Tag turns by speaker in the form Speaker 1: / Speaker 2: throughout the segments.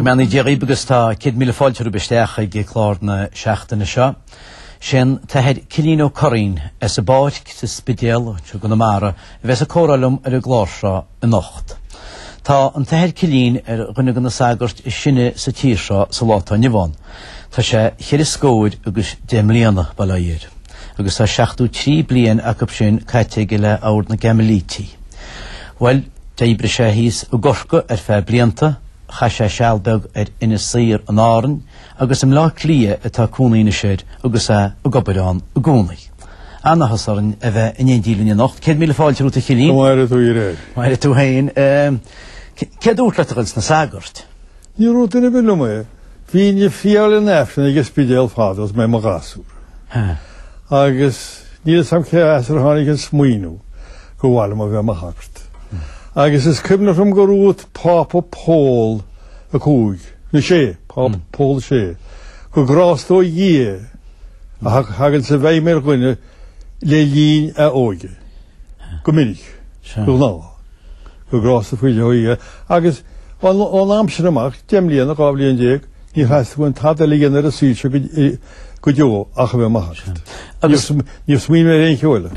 Speaker 1: Meanna Jerry agus tá 100 míle fáilte besteach ag clár na seachtainna seo. Sin tahead Cilín Ó Corrín as a báid sa spidéal se go na mara bheits a córalum ar a glásra a nocht. Tá an tahead Cilín gunna gan na sagart sinne sa tír seo sa láta niván. Tá sé chéir scóid agus 10 mbliana bailíir. Agus tá 63 blian acab sin caite le áir na Gemelítí. Well, tá ibre sé hís a gorca fear blianta, cha sé sealbeg ina sír an áran, agus am lá clia atá cúnaína séir agus a gobarán a gúnaí. Anna hasarin a bheith in dílinn a nocht, 100 míle fáilte rúta Cilín.
Speaker 2: Máire tú i réir.
Speaker 1: Máire tú hain. Cé dúrtlatagils na sagart?
Speaker 2: Ní rúta na bhí mé. Bhín je fiáil in efna agus spidéal fádas mé mar gasúr. Agus níl sam cé asar hánig an smuoinú go bhhaile a bheith mar hagart. Agus is cymna rhwm go rŵt Papa Paul y cwg. Na sé, Papa Paul sé. Go gras do ie. A hagan sa fei me'r gwynna le lyn a oge. Go minig. Go na. Go gras do fwyd o ie. Agus o'n amser ymach, 10 lian o gofli yn deg, ni chas gwyn tad a lian ar y sych go dio ach a bheith mahart. Níos smín mé réon cheoile.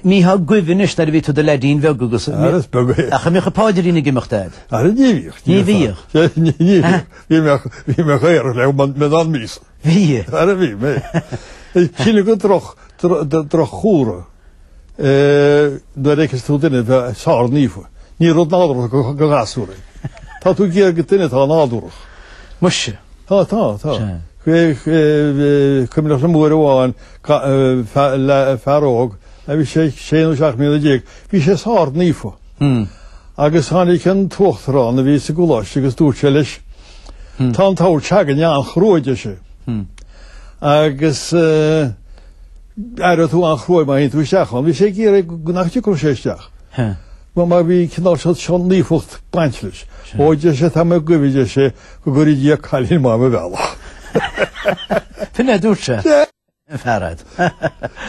Speaker 1: Mí ha gwifinish na bhí tú de ledín bheith agus.
Speaker 2: Aras bugé.
Speaker 1: A cha mé chapáidirína gimachtáid.
Speaker 2: Ar níomhíoch.
Speaker 1: Níomhíoch.
Speaker 2: Níomhíoch. Bhí me chéir le med an mís.
Speaker 1: Bhí.
Speaker 2: Ar a bhí mé. Cína go droch chúra. Dweud eich tú dynnu fe sár nífa. Ní rod nádroch go gasúra. Tá tú géir go dynnu tá nádroch.
Speaker 1: Mushe.
Speaker 2: Tá. Cymryd yn mwyn o an ffaróg a fi sé 16,000 fi sé sár nífa. Agus hannig yn tucht rán a fi sy gwlas agus dŵr sé leis tan tawr chagan ian chrwyd sé. Agus tú an chrwyd ma hyn tú seach fi sé gyr gwnaach ti gwrs eisteach. Ma fi cynnal sian nífucht baintlis. Oed sé tam y gwybyd sé gwgwyd i calin ma me fel.
Speaker 1: Finna dúrse? Ferrad.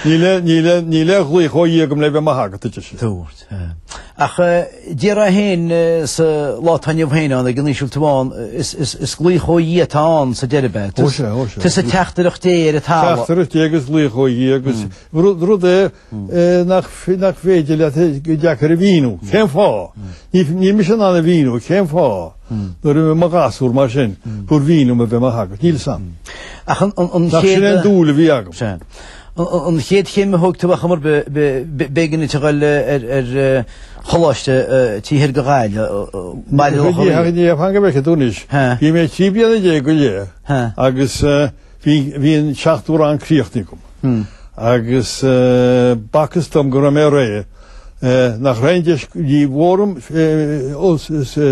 Speaker 2: Níle glúich ó íagam le bheith maithagad te sé.
Speaker 1: Dúirt. Ach, díra hain sa látainneamh hain an a gníisiúil tuáin is glúich ó íatán sa deiribet.
Speaker 2: Ó sé.
Speaker 1: Tá sa teachtarach déir a tála.
Speaker 2: Teachtarach déir agus glúich ó íagus. Rúd nach féidir le deachar a vínu. Cén fá. Ní mis an anna vínu, cén fá. Door me gasúr mar sin, gur vínu me bheith maithagad. Níl sam.
Speaker 1: Ach, an
Speaker 2: Nach sin an dúla bhí agam.
Speaker 1: An chéad chéime thug tú chamar beganna te gaile choláiste tíhir go gáile.
Speaker 2: Ní hanga bheith dúnis. Bhí mé tíbianna dé go lé. Agus bhíon 7 an críochtnicum. Agus bacchus tom go mé ré. Nach reindes die worm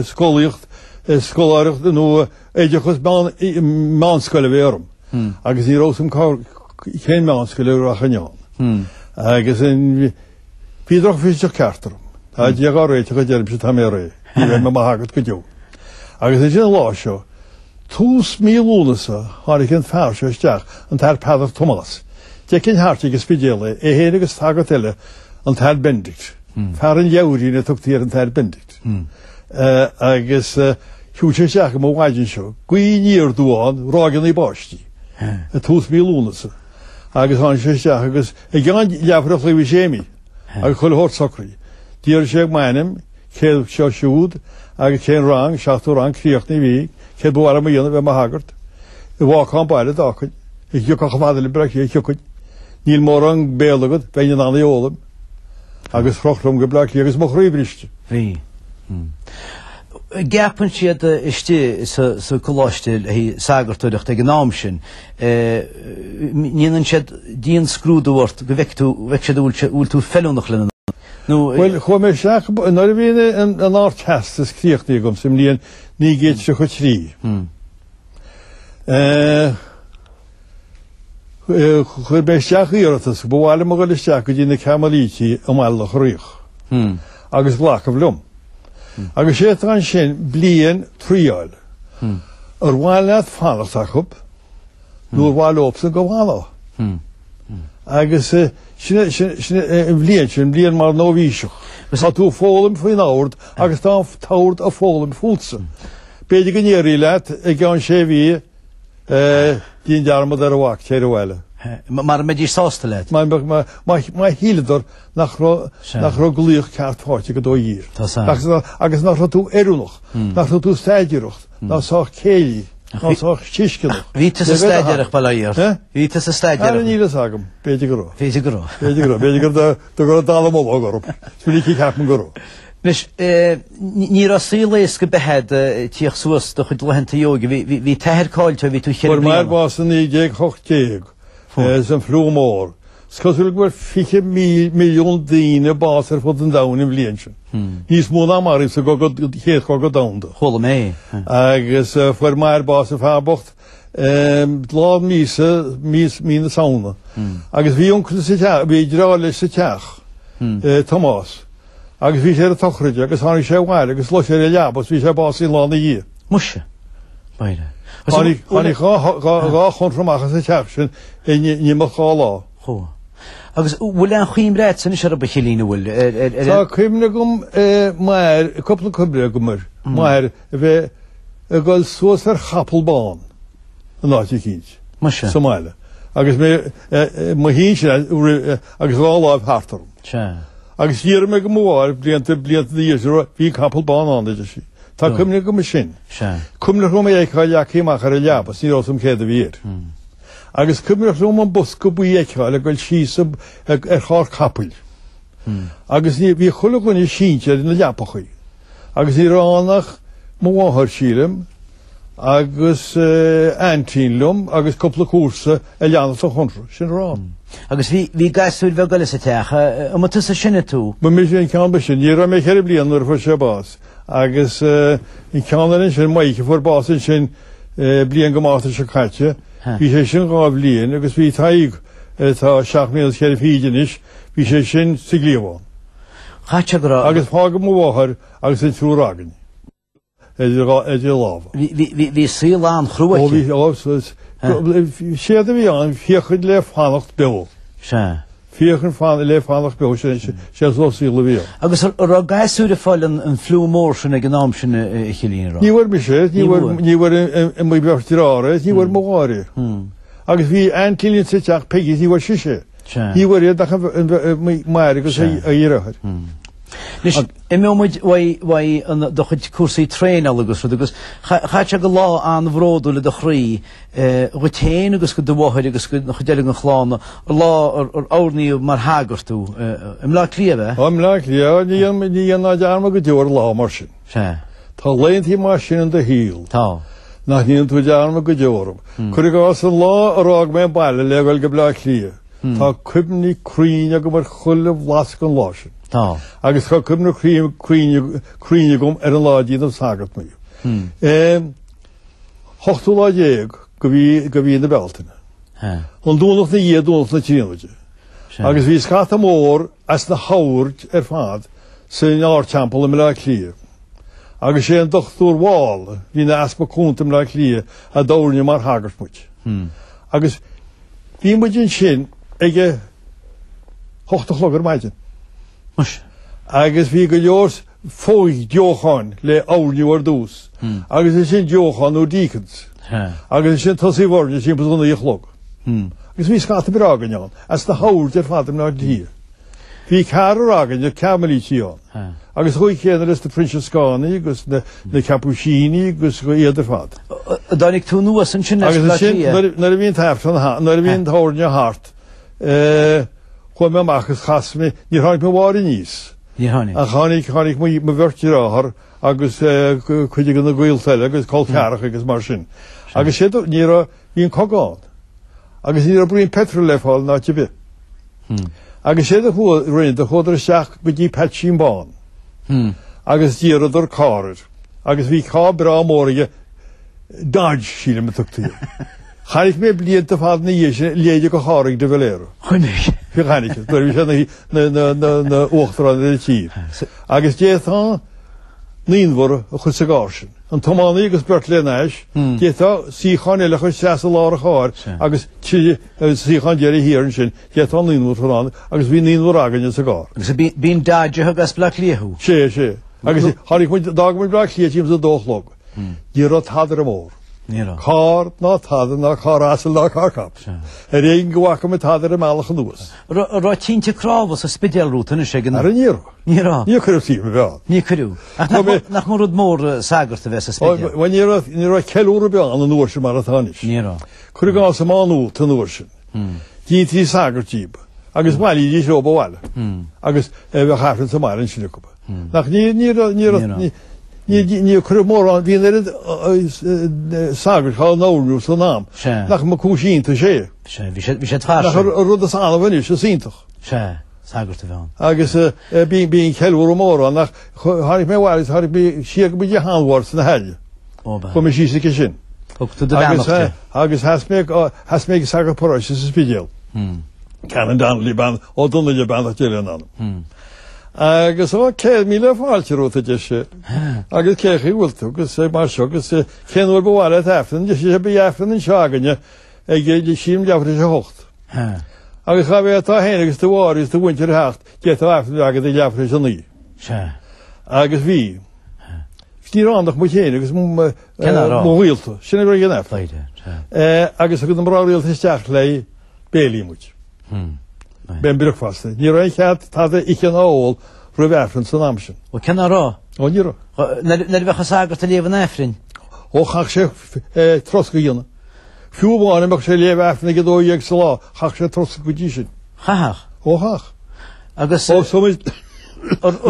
Speaker 2: scolíocht scoláireacht nó éideachas mánscoile bhéarm. Agus ní rosum cén mánscoile a chaneán. Agus bhíidirach fiisteach ceartarm. Tá déag á réite go deirm se tá mé ré. Ní bheith me maithagad go deo. Agus é sin lá seo, 2,000 lúnasa hána cinn fear seo isteach an tair Peadar Thomas. De cinn háirtí go spidéala é héana agus tagad eile an tair Benedict. Fer an jawri na tugtíir an tair Benedict. Agus hiúte seach am bhaidin seo, gwaíníor dúán rágan í báistí. A 2,000 lúnasa. Agus an sé seach agus a gan leafrach le bhí sémi. Agus chuil hort socraí. Díor sé mainim, céad seo siúd, agus cén rang, 7 rang críochtna bhí, céad bhar am dhéanamh bheith maithagart. I bhácán baile dácaid, i giocach fadal brech i ciocad. Níl mór an béalagad, bhein an anna ólam. Agus chrochlam go blach agus mo chríbriste.
Speaker 1: Bhí. Gapan siad istí sa choláiste hí sagartúireacht ag an nám sin. Níanann siad díon scrúdúirt go bheic siad úil tú fellúnach lena.
Speaker 2: Well, chua mé seach, nar a bhíine an áir testas críochtaí gom sim líon ní géit se chu trí. Chur bé seach íoratas, bhhaile mo go le seach go dtína Camalítí am eile choríoch. Agus blach a bhlum. Agus sé an sin blian tríáil. Ar bhhaile fannachtachub, nuair bhhaile opsa go bhhaile. Agus blian mar nóvíiseach. Tá tú fólam faoin áard agus tá táard a fólam fúlsa. Beidir gan éirí leat ag gan sé bhí dín dearmad ar a bhac téir bhile.
Speaker 1: Mar medí sásta leid.
Speaker 2: Má hílador nach rá glíoch ceart fáte go dó dír. Agus nach tú éúnach, nach tú staidirucht, nach sá céí, nach sá tíiscinach.
Speaker 1: Vítas a staidirach bailíir. Vítas a staidirach.
Speaker 2: Ar nílas agam, beidir goró.
Speaker 1: Beidir goró.
Speaker 2: Beidir go dal mó agorb. Sbíli cí ceapan goró.
Speaker 1: Nes, ní a síléis go behead tíoch suas do chud lehenta yoga, hí teher cáilte hí tú chéir
Speaker 2: bliana. Mar básan ní déag hochtéag, san flúmór. Scosil gwir 5 milliún díine básar fod an dawn in bliansin. Nís múna mar is a héad go dawnda.
Speaker 1: Chola mé.
Speaker 2: Agus fuair mar básar fábocht, lá mína sauna. Agus bhí uncl sa teach, bhí drális sa teach, Tomás. Agus bhí sé a tochraide, agus hánig sé bhhair, agus lo sé a leabas, bhí sé bás í lána dhé.
Speaker 1: Muise? Baile.
Speaker 2: Hánig gá chunframachas a teach sin, ní mo chá lá.
Speaker 1: Chó. Agus bhfuil an chuim réit san is ar a bachilína bhfuil?
Speaker 2: Tá chuimna gom mar, coppla cumbre gomar, mar bheith a gáil suas ar chapelbán an áiti cínt.
Speaker 1: Muise?
Speaker 2: Somáile. Agus ma hín sin agus ráláh hartarm. Agus híar me go mór blianta díosra bhí chapelbán anide sí. Tá cumna go sin. Cumna rom éá leachíach ar a leabas, ní rásam chéad a bhíir. Agus cumna rom an bus go bu éáil a goil sísam ar chár capel. Agus bhí chulagann í síinte na leapachaí. Agus í ránach móthir sílam, agus antínlum, agus coppla cuasa a leanana a chuntra, sin rán.
Speaker 1: Agus bhí gaisúil bheith golas a teacha, a tu sa sinna tú?
Speaker 2: Ma mé sin cean sin, ní ra mé cheir blian ar fu sé bás. Agus í ceanan sin maiche fuair básin sin blian go máta se caite, bhí sé sin gá blian, agus bhí taig tá 7,000 cheir fíidinis, bhí sé sin siglíomháin.
Speaker 1: Chaite go
Speaker 2: agus fága móthir agus é trúrágan. Idir lábha.
Speaker 1: Bhí sílán chrúaice?
Speaker 2: Séad a bhí an fiochan le fánacht beó. Fiochan fána le fánacht beó sé ó síla bhí.
Speaker 1: Agus ar gaisúra fáil an flúmór sin ag an nám sin i chilín rá?
Speaker 2: Níhar mi sé, níhar an mé beachtirára, níhar móáir. Agus bhí antílíonn sa teach pegí níhar siise. Níhar iad mar agus a dhéireachar.
Speaker 1: Nis, imimid do chud cuasaí tréin agus chaite go lá an bhródú le do chrí go téin agus go dohaid agus go chudeile an chlána lá ar áníú mar hágartú im lá clíomh?
Speaker 2: Im lá clíomh, ní an dearma go dúir lá mar sin. Tá léontí mar sin an de híl.
Speaker 1: Tá.
Speaker 2: Nach níon tú dearma go dúirm. Chuir go san lá arág mé bailile le bhfuil go blá clíomh. Tá cubní críine go mar chulle bhlas an lá sin. Agus chu cumna críine gom ar an ládíad an sagat mé. 8 lá déag go bhí na beltaine. An dúnach na dhé dúnach na tíanaide. Agus bhí scata mór as na háirt ar fad san áirteampal am le clíomh. Agus sé an dochtúr bháil hí na aspa cúntam le clíomh a dáirne mar hágart muid. Agus bhí muid sin ige 8 chlogar maidin. Agus bhí go leor fóig deocháin le ániú ar dús. Agus é sin deocháin ó dícans. Agus sin tosí bhórne sin pasúna í chlog. Agus bhí scata bráganeán, as na háirt ar fadam ná dí. Bhí car rágan ar camelí tíán. Agus chuig chéanar is na Princescánaí, agus na Capuchini, agus go iad ar fad.
Speaker 1: Dánig tú nuas an sin
Speaker 2: agus sin, nar a bhíon taiftan, nar a bhíon thórne hart, chuin me machchas chasmi, ní hánig me bháir níos. A chánig me bhirtir áthar, agus chuide gan na ghuiilteile, agus col cearach agus mar sin. Agus sé ní a bhíon cogáin. Agus ní a bríon petrol le fáil ná te bit. Agus sé a rind a chudar seach go dtí petsín bán. Agus díad ar cáir. Agus bhí cá bra mórige dáid síle me tuchtaí. Chanig mé blianta fád na dhéise léide go cháraigh de bhléir.
Speaker 1: Chunig?
Speaker 2: Fi chanig, dúir bhí sé na uachtarán na tí. Agus détá níonmhar a chud sa gásin. An tománaí agus bert le náis, détá síchan eile chu 6 lá a cháir, agus síchan déir híann sin, détá níonmhar churán, agus bhí níonmhar aganne sa gár.
Speaker 1: Agus bíon dáide agus blach léthú?
Speaker 2: Sé. Agus chanig dag mé blach létím sa dóchlog. Díra tadar a mór.
Speaker 1: Níra.
Speaker 2: Car ná tadar ná car asal ná car cap. Réon gohacha me tadar a mealach an nuas.
Speaker 1: Rá tínte crávas a spidéal rútainna sé gan.
Speaker 2: Ar a níra.
Speaker 1: Níra.
Speaker 2: Ní chuir sí bheán.
Speaker 1: Ní cruú. Nach mar rud mór sagart a bheits a spidéal.
Speaker 2: Bhain níra ceúra beán an nuas mar a tánis.
Speaker 1: Níra.
Speaker 2: Chuir gá sa máú tan nuas. Dítí sagart tíb. Agus bhailí dí seo bhile. Agus bheith chafran sa mar an sinna cupa. Nach ní chuir mór an bhíon sagart chá náú sa nám. Nach má cúsínta sé.
Speaker 1: Bhí sé tfar.
Speaker 2: Nach rud a sána bhaine sé síntaach.
Speaker 1: Sé sagart a bheán.
Speaker 2: Agus bíon ceúra mór an nach tháinig mé bhhail tháinig bí siag bíide háhhar san na heile. Chu mé sí sa sin. Agus has mé sagart poráis sa spidéal. Can dan Liban ó donna de ban déile an. Agus ó 100 míle fáilte rúta de sé. Agus cécha bhfuilta, agus sé mar seo, agus céanúir bhhaile efran, de sé beefran an seaganne ag géidir sim deafra sé hocht. Agus cha bhéh tá héana agus do bháir do bhaintear hecht, dé efran agad i deafra sé ní. Agus bhí. Ní ránach mu chéine agus mhíalta, sinna bhar gin efra. Agus go an bráíalta isteach le bélímuid. Ben brugfaste. Ní ra chead táda ich an áil ru bhefran san amsin.
Speaker 1: Ó cena rá?
Speaker 2: Ó ní ra.
Speaker 1: Nid bhecha sagart a léomh efrin?
Speaker 2: Ó chach sé trosca dhéana. Fiúbháin amach sé léomh efrin go dóíag sa lá, chach sé trosca go dí sin.
Speaker 1: Chachach?
Speaker 2: Ó chach.
Speaker 1: Agus...
Speaker 2: Ó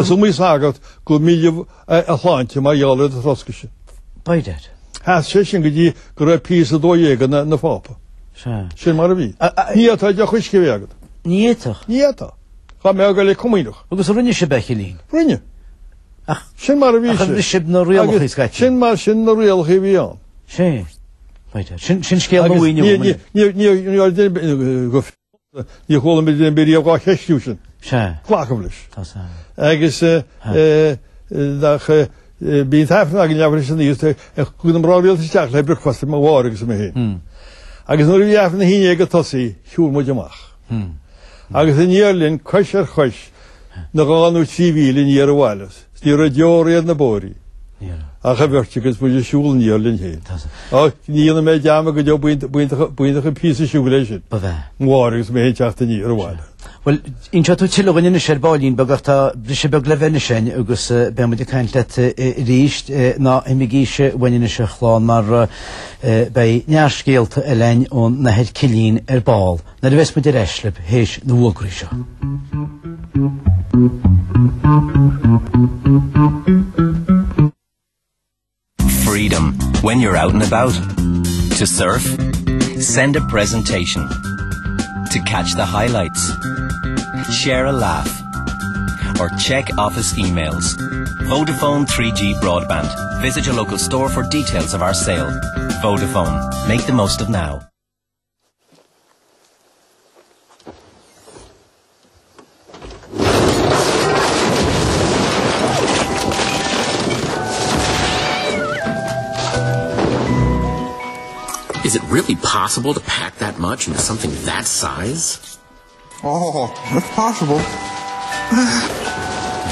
Speaker 2: sumí sagart go míle a chláinte mar dheála a trosca sin.
Speaker 1: Baidir?
Speaker 2: Has sé sin go dí go raibh pís a dóíag na fápa. Sin mar a bhí. Ní atá de chuisce bhéagad.
Speaker 1: Níétach?
Speaker 2: Níatá. Cha mé aga le cumíireach.
Speaker 1: Agus rinne sé beici lín?
Speaker 2: Rinne. Sin mar a bhí
Speaker 1: sé. Ach sib na rialach is gaiti?
Speaker 2: Sin mar sin na rialach i bhí an.
Speaker 1: Sé. Baidir. Sin scéal na bhuiine
Speaker 2: Ní chóla mé den bíí a gá cheistú sin.
Speaker 1: Sé.
Speaker 2: Chlácham leis. Agus bíon tafna agin leabhar sin níos chuúna an ráíalta isteach le bricfasta má bhhar agus mé hé. Agus nuair bhí efna híine ag a tosaí siúr muid amach. Agus in níorlinn chuis ar chuis na gáanú tíhílinn ar a bhhailas. Ní ra deoríad na bórí. A cha bhirte agus buidir siúil níorlinn héin. Níana mé deama go deo buintach an písa siúla sin. Mhar agus mé héteachta ní ar a bhhaile.
Speaker 1: Well, incha tú tiilehhaine sé bálín bagachta brise beg le bhenne sin agus bemuid caiint le ríist ná imigíise bhaine se chláán mar bei nearscéalta a lein ón na head cilín ar bál. Na de bheits muid ar eislib héis na bhuagraí seo.
Speaker 3: Freedom when you're out and about. To surf, send a presentation. To catch the highlights, share a laugh, or check office emails. Vodafone 3G broadband. Visit your local store for details of our sale. Vodafone. Make the most of now.
Speaker 4: Is it really possible to pack that much into something that size?
Speaker 5: Oh, it's possible.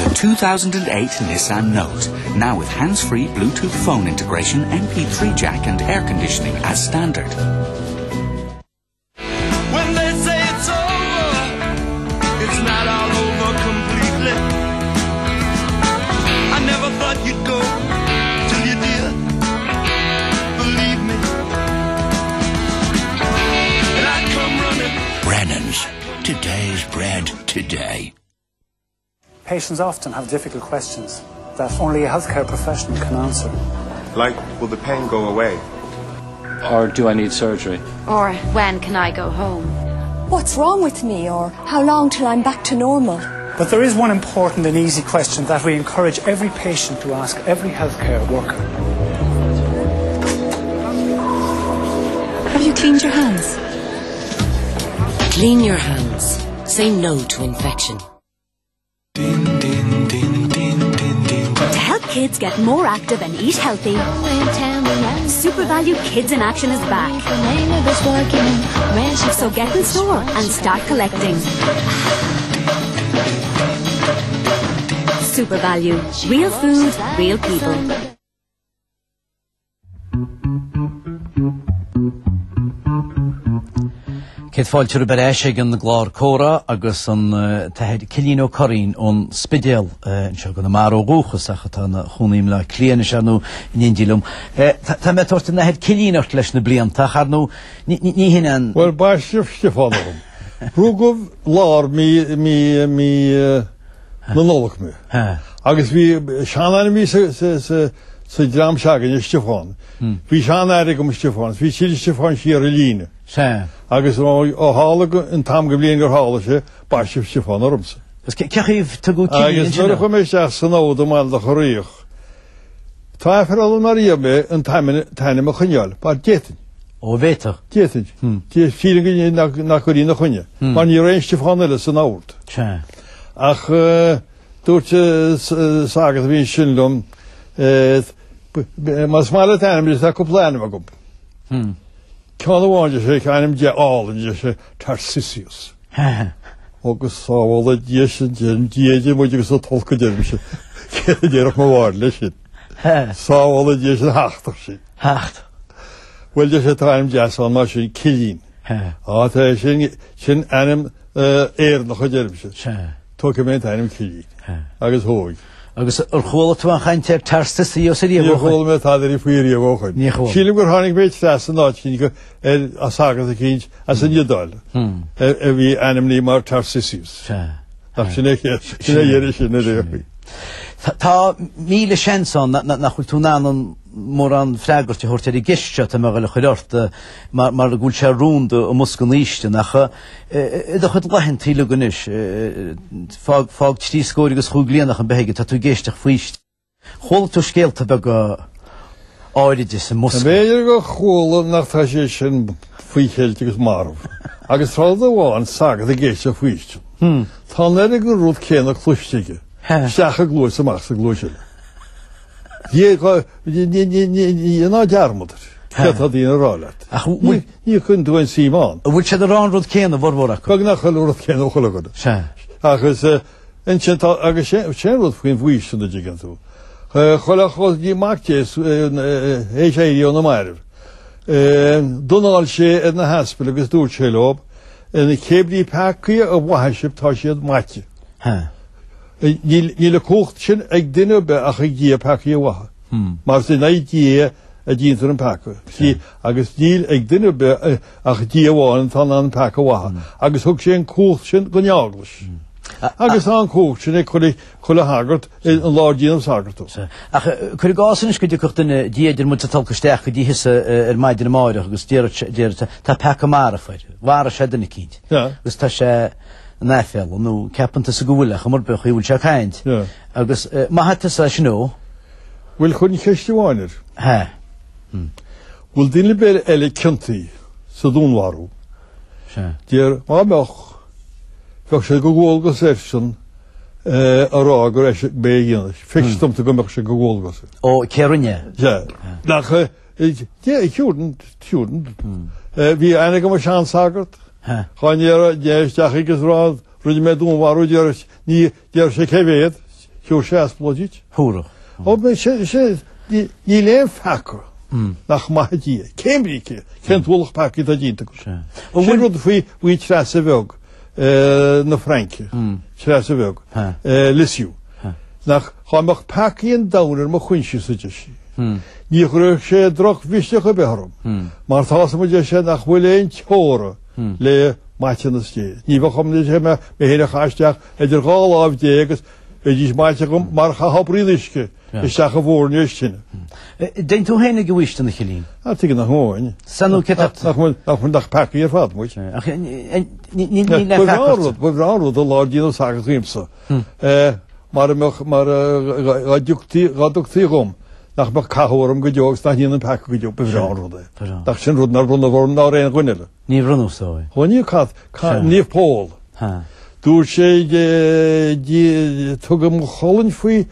Speaker 6: The 2008 Nissan Note, now with hands-free Bluetooth phone integration, MP3 jack and air conditioning as standard.
Speaker 7: When they say it's over, it's not all over completely. I never thought you'd go till you did. Believe me. And I come running.
Speaker 6: Brennan's. Today's bread today.
Speaker 8: Patients often have difficult questions that only a healthcare professional can answer.
Speaker 9: Like, will the pain go away?
Speaker 10: Or do I need surgery?
Speaker 11: Or when can I go home?
Speaker 12: What's wrong with me? Or how long till I'm back to normal?
Speaker 8: But there is one important and easy question that we encourage every patient to ask every healthcare worker.
Speaker 12: Have you cleaned your hands?
Speaker 13: Clean your hands. Say no to infection.
Speaker 14: To help kids get more active and eat healthy, SuperValu Kids in Action is back. So get in store and start collecting. SuperValu. Real food, real people.
Speaker 1: Céad fáilte beréise an na glár córa agus an taid Cilín Ó Corrín ón spidéal seo go na mar ó rúchas a tá na chunaím le cléana se nó in Indílum. Tá mé tuairte na head Cilíneart leis na blianta char nó ní hinan.
Speaker 2: Well, baisir Stefanum. Rúgah lár mí na nolach mé. Agus bhí seanna mí sa drám seagan is Stefán. Bhí seanna air go Stefán, bhí siad Stefán siar a líne. Agus ó hála an tam go blion gur hála sé baisir Stefán ormsa.
Speaker 1: Ceachíh tu go Cilín
Speaker 2: agus nuair a chu mé seach san ód máil a choríoch. Tá ferál na riambe an taine a chuneáil, bar détain.
Speaker 1: Ó bhéteach?
Speaker 2: Détain. Tí fíling nach chorí na chunne. Mar ní réon Stefán eile san áirt. Ach dúirte sagad a bhíon sinlum mas mála taine is a cúpláine a gom. Ceanna bháinte sé ceannim de álan de sé Tarsisius. Agus sábhála díide muide agus a tolca deirm sé déireach má bhhair lei sin. Sábhála dí sin heachtar sin.
Speaker 1: Heacht?
Speaker 2: Bhfuil de sé táim deasán mar sin Cilín. Tá sin anim éir nach chu deirm sé. Tóca mé anim Cilín. Agus thóig.
Speaker 1: Agus ar chóla tú an chainte Tarsisius a
Speaker 2: Ní chóla mé táidir í faoirí a bhchain. Sílim gur tháinig méid fleas an áit cin go a sagad a cínt as an iadáil. A bhí anim ní mar Tarsisius. Sinna dhéidir sin na réochaí.
Speaker 1: Tá míle seansan nach chuil tú nánan mór an freagart i thuirtear i giste tá me le chuirt mar a gúil se rúnda a muscan íiste nach idir chud lehan tíle ganis fág tí scóir agus chuúglíanach an beige tá tú géisteach faoist. Chóla tú scéalta be go áirid is an muscan.
Speaker 2: Béidir go chóla nach tá sé sin faoichéilte agus marmh. Agus tráda bháin sagad a géiste faoist. Tá éidir go rúd céanach chluisteige. Seacha glúis amach sa glúisiile. Dhé ná dearmadar. Tá dtíana ráileat. Ní chun dúin síán.
Speaker 1: A bhfuil sé rán rud céanna bhórach.
Speaker 2: Cog nach chuil rud céanna chola go. Agus agus sé rud faoin bhuiis na digan tú. Chola chos dí mátéis éis éíon na mairh. Donál sé na haspel agus dúr sé lob na cébrí pecaí a bhaisib tá siad maite. Ní le cócht sin ag duine be ach ag dí pecaí a bhatha. Mar sin é dí a díntar an peca. Agus níl ag duine be ach dí bháin tá an peca bhatha. Agus thug sé an cócht sin go neaglas. Agus an cócht sin ag chula hagart an ládíanam sagartú.
Speaker 1: Ach chuir gásan is go dtí chuchtainna díidir mu talcasteach go dtí ar maidir máireach agus tá peca mar a fuir. Bhar a sé duna cínt. Agus tá sé nefel nó ceapanta sa gúileach mar be chuúil se caint. Agus maithata sa sinó?
Speaker 2: Bhfuil chun cheistehhainir. Bhfuil duine bé eile cinntaí sa dúnmharú. Díar má meach feh sé go ghil go sé sin ará gur éis bé dhéanais. Feictamta go meach sé go ghil go sé.
Speaker 1: Ó cearinne?
Speaker 2: Nach thiúdan. Bhí aine go mar sean sagart. Cháin déisteach agus rád ruidir mé dúnmharú ní déir sé céhéad thiú sé asplóidíit.
Speaker 1: Thúra.
Speaker 2: Ó ní léon fecha nach maithdí. Céimríce cén bhúlach pecaí a dínta go. Sin rud faoi bhí tres a bheg na Franke. Tres a bheg. Lisiú. Nach cháimeach pecaíon danar mo chuinse sa de sí. Ní chuir sé droch bhisteach a bethrum. Mar tá mu de sé nach bhfuil éon teóra le maite na sté. Ní bh chum sé me héna chaisteach idir gáil áh dé agus dís maite gom mar chahabrílisce isteach a bhórne sinne.
Speaker 1: Den tú héna go bhiste na Cilín?
Speaker 2: Tu nach háin.
Speaker 1: Sanú
Speaker 2: chun nach pecaí ar fad muid. Bhrárú a ládíanam sagad riimsa. Mar gaduchtaí gom. Nach mar cathóm go deogus na híanaan peca go deog bhrárúda. Nach sin rud nar brunna bhór ná réon ghuiile.
Speaker 1: Ní brunúsáid.
Speaker 2: Chníomh níomh pól. Dúr sé tugam mo cholann faoi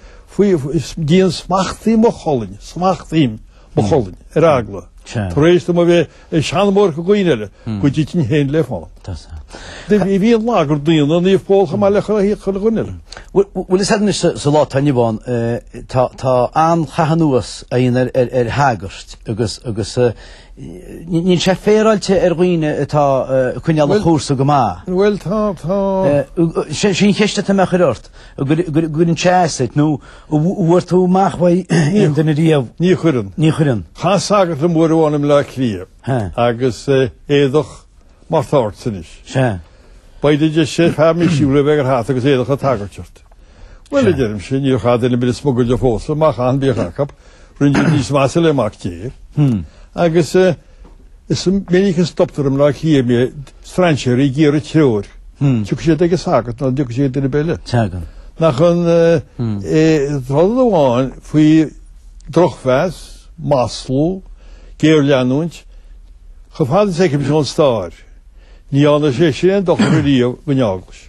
Speaker 2: díon smachtaí mo cholann, smachtaím mo cholann, ar agla. Tá rééis do bheith seanmór go gcuoineile go dtí tin héin le fáil. De bhí lágur daoine níomh bócha má le chuile.
Speaker 1: Well is hadne sa lá tanibán tá an chahanúas a dhéana hagart agus níl sé féráilte roioine atá chuineal chósa go má.
Speaker 2: Well tá
Speaker 1: sin cheiste tá meach ort gurinn teasit nó bhuair tú máchhaid den díomh
Speaker 2: ní chuireann. Chá sagart le mór bháinm le clí agus éadach mar táirt san is. Baidir sé femi siúla bheith hat agus éadach a tagarteirt. Well idirm sin ní chaad in bit smogad a fósa má chan bíachachab rinne níos más le amach té. Agus is minic stoptarm le clí mé Stranseir í ggéar a teúir. Tu sé ag sagat ná du sé duna beile. Nach an rád amháin faoi drochfes, Maslow, Géir Leanúint, chofád sé cym sy'n star. Ní anna sé sin dochor a río gynneaglas.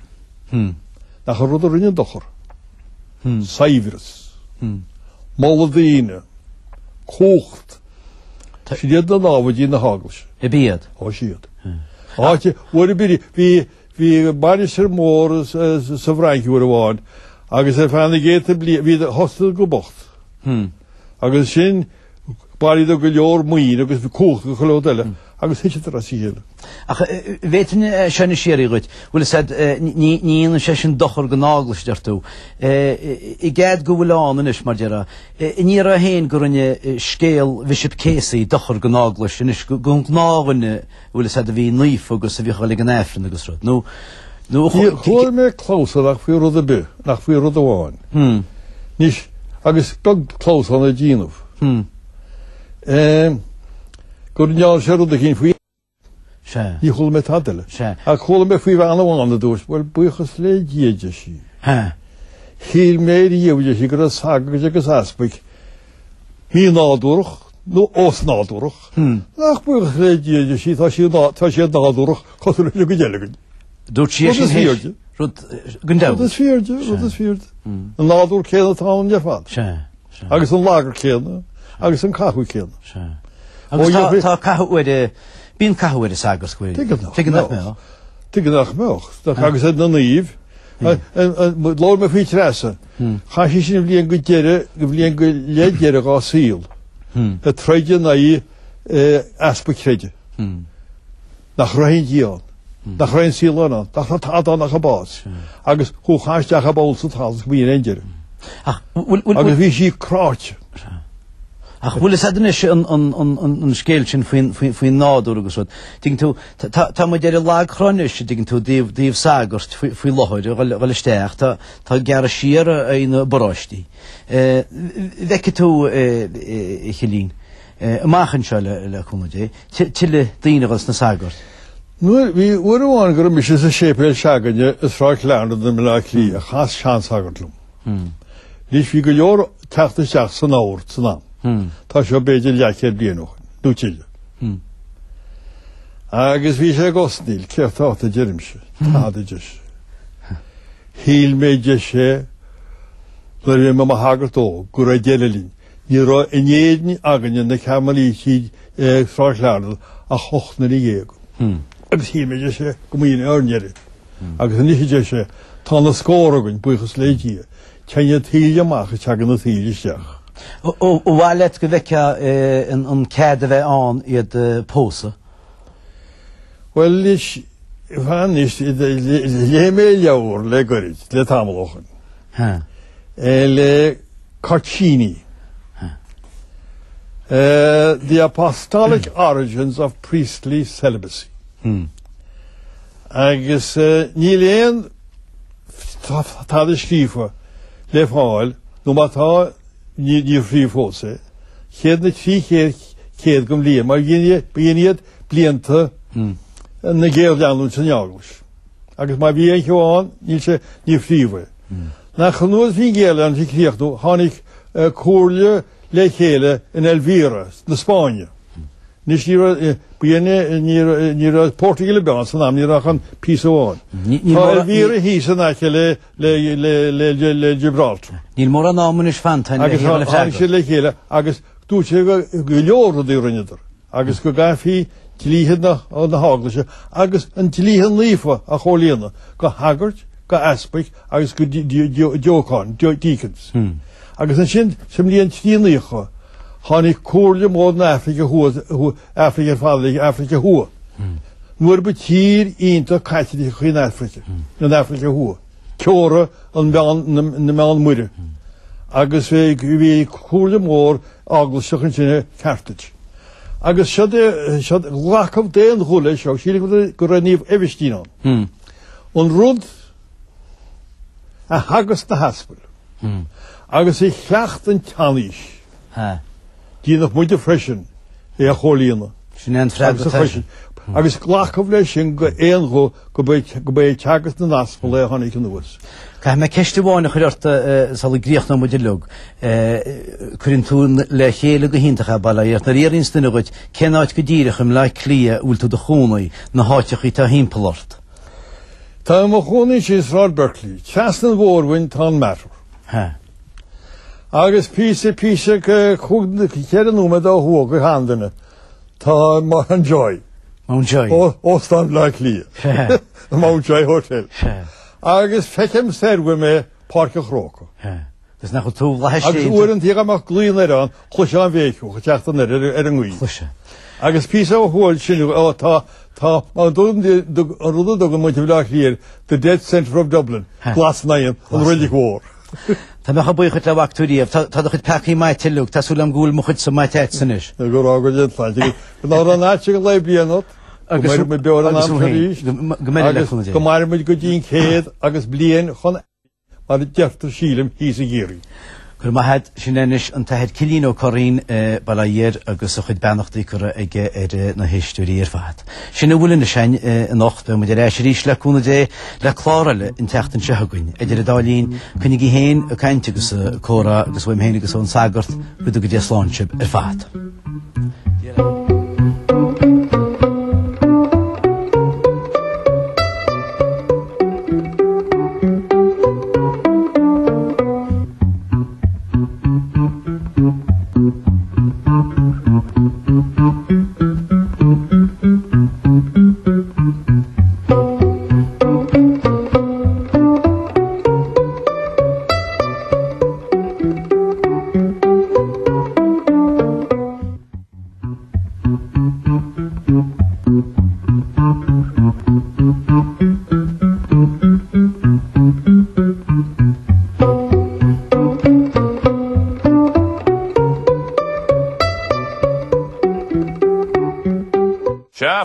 Speaker 2: Nach ar rud a rinne dochor. Saifras. Moladíine. Cócht. Siad na náfad í na haglas.
Speaker 1: I bíad?
Speaker 2: Ó siad. Áte, wari bíri, hí baris ar mór sa Franki war bháin, agus fanna géta hí hostal go bocht. Agus sin, bari do go leor muoin, agus hí cócht go cholódele. agus hitte ar a síhéile.
Speaker 1: Ach bhétain sena séirí goit, bhfuil said níana sé sin dochar go náglas deirtú. I gcéad go bhfuil an inis mar deara. Ní a héin gur rinne scéal bhisiop césaí dochar go náglas inis go náhaine bhfuil said a bhí níomh agus a bhí chuil an éifrin agus rud.
Speaker 2: Chóir mé clósadach fí rud a bu, nach fí rud a bháin. Nís agus bag clósan a díanamh. Gur neall sé rud a chin faoi ní chula mé tadile. A chula mé faoi bhana bhána dús, bhfuil buchas le díide sí. Híl mé díomide sí gur a sagus agus aspaig mí nádúrach nó os nádúrach. Nach buchas le díide sí tá sé nádúrach cosú le go déalagan.
Speaker 1: Dúirt sí sin héir rud gundáil.
Speaker 2: Rud is fiirde. An nádúr céanna táin defad. Agus an lágar céanna, agus an cathú céanna.
Speaker 1: Agus tá cathúide, bíon cathúide sagas cuir.
Speaker 2: Tigadach meach. Agus na naíomh. Lór me fí tresa. Cha sí sin bblion go bblion go léideire gá síl. A treide na í aspa creide. Nach rahin díán. Nach rahin síl anna. Nach na tádá nach a bás. Agus chu cháisteach a báil sa tálas go bíon eindeire. Agus bhí sí cráte.
Speaker 1: Ach bhfuil is adan is an scéil sin faoin nádú agus rud. Díginn tú, tá mu déir lag chránis, díginn tú díomh sagart faoi lochaid, gáil isteach, tá gear a siar a ina baráistí. Veice tú Chilín, máchan seo le cumidé, tiile daoinegas na sagart?
Speaker 2: Nu, bhí uair amháin gur mis is a sépéil seaganne is rá leanna na me le lí a chas sean sagartlum. Lís bhí go leor teachtasteach san áir san am. Tá seo beidir leachchéad blianúch, dúteile. Agus bhí sé gosníil, ceartáta deirmse, táda deis. Híl méide sé, le ré me hagart ó, gur a déilelín, ní rá inéadní aganne na ceamalí siad fráchleardal a chochna í géag. Agus híl méide sé, go míon arneiri. Agus níide sé, tá na scóragann buchas léidí, teine tíile amach a teagan na tíile isteach.
Speaker 1: O bhhaileit go bheice an céad a bheith an iad pósa?
Speaker 2: Well, lís, bhain is, le mé leabhar le gorid, le tamlochan. Le Carcini. The Apostolic Origins of Priestly Celibacy. Agus ní léon tá a scrífa le fáil, nó má tá ní frí fósa. Chéad na trí chéad gom líon, mar bhíoniad blianta na géal leanún san neaglas. Agus má bhí ein cheáin, níl sé ní fríomha. Na chanúas bhí géal an tí críochtú, tháinig cúrle le chéile in Elvira, na Spáine. Nis ní Portugal beán san am, ní rachan písáin. Tá Elvira hí san aice le Gibraltar.
Speaker 1: Níl mór an náman is fantain
Speaker 2: agus sé le chéile, agus dú sé go leor a dú rinneidir. agus go gafi tlíhead na háglaise, agus an tlíhead lífa a cholíana, go hagart, go aspich, agus go diocán, deacons. Agus an sin, sem líon tlíonlícha, hánig cúrle mód na Africa hua. Nuair ba tír ínta caitidi chuin Africa, na Africa hua. Ceora an meán muire. Agus bhí cúrle mór aglaseach an sinne cartage. Agus siad lacham déan chula seo, síle go raníomh Everstíán. An rud a hagas na haspel. Agus é cheacht an taníis. Díanach muide freisin é a cholíana.
Speaker 1: Sin an freisin.
Speaker 2: Agus lacham lei sin go éon go bé teagas na naspel le tháinig an nuas.
Speaker 1: Ca me ceiste bháinna chuirta sal gríoch na muidirlug. Cuirin tún le chéile go híntacha balaíart na réirín stunagad cenáid go ddíirecham le clia últa do chúnaí na háiteach í tá hímpelort.
Speaker 2: Tá mo chúnaí sin Rod Berkeley, cheastan mhórhain tá marr. Agus písa cean núma dá thua go handanna. Tá Mount Joy.
Speaker 1: Mount Joy.
Speaker 2: Óstan le clia. Mount Joy Hotel. Agus fechem serwe me Parca Chróca.
Speaker 1: Dus nach tú leis.
Speaker 2: Agus uan tíag amach glíon an, chluise an bhéichú, chuteachtan ar an ngúi.
Speaker 1: Chluise.
Speaker 2: Agus písa ó húil sinú, tá an rúda dogan muinte bhleach líir, the Dead Centre of Dublin, Glas Nain, an Rillig War.
Speaker 1: Tá mecha buíchad le bhachtúíomh, tá chud pechaí mai tilúg, tá súlam gúil mo chud sa mai teid sanis.
Speaker 2: Go rágad dhéadláinte. Ná an áte go le blianot, agus mu beir an amcharíist, agus go mar muid go dín chéad agus blian chun mar deaftar sílim hís a géirí.
Speaker 1: Gur mahead sin enis an tahead Cilín Ó Corrín balaíir agus a chud beanachtaí cura ige na históí fad. Sin bhfuilin na sein an ocht be muidir éis rís le cúna dé le chláraile in teachtan sehaguin. Idir a dálín chunig í héin a cainte agus córa agus bhfuim héin agus ón sagart go go dé sláintse fad.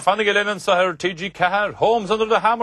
Speaker 15: Fannig Lennon sa her TG Cahar, Homes Under the Hammer.